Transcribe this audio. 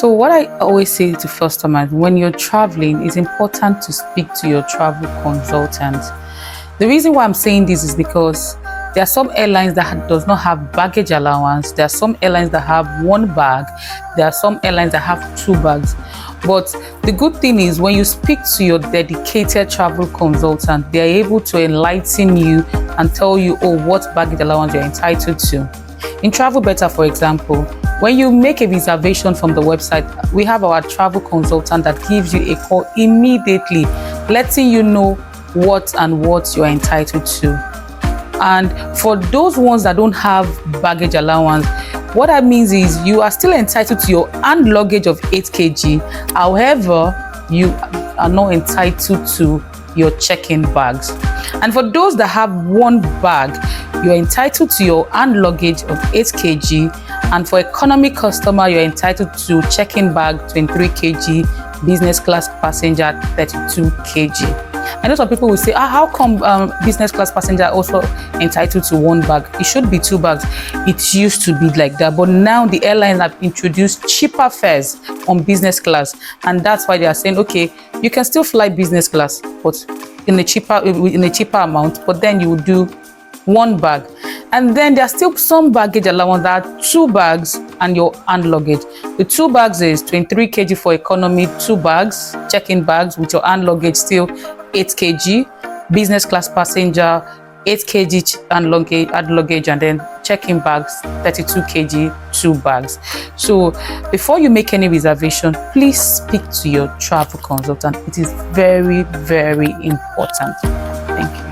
So what I always say to customers, when you're traveling, it's important to speak to your travel consultant. The reason why I'm saying this is because there are some airlines that does not have baggage allowance. There are some airlines that have one bag. There are some airlines that have two bags. But the good thing is when you speak to your dedicated travel consultant, they are able to enlighten you and tell you, oh, what baggage allowance you're entitled to. In Travelbeta, for example, when you make a reservation from the website, we have our travel consultant that gives you a call immediately, letting you know what you're entitled to. And for those ones that don't have baggage allowance, what that means is you are still entitled to your hand luggage of 8 kg. However, you are not entitled to your check-in bags. And for those that have one bag, you're entitled to your hand luggage of 8 kg. And for economy customer, you're entitled to check-in bag 23 kg, business class passenger 32 kg. I know some people will say, how come business class passenger also entitled to one bag? It should be two bags. It used to be like that, but now the airlines have introduced cheaper fares on business class, and that's why they are saying, okay, you can still fly business class, but in a cheaper amount, but then you will do one bag. And then there are still some baggage allowance that are two bags and your hand luggage. The two bags is 23 kg for economy, two bags, check-in bags with your hand luggage still 8 kg, business class passenger 8 kg hand luggage, and then check-in bags 32 kg, two bags. So before you make any reservation, please speak to your travel consultant. It is very, very important. Thank you.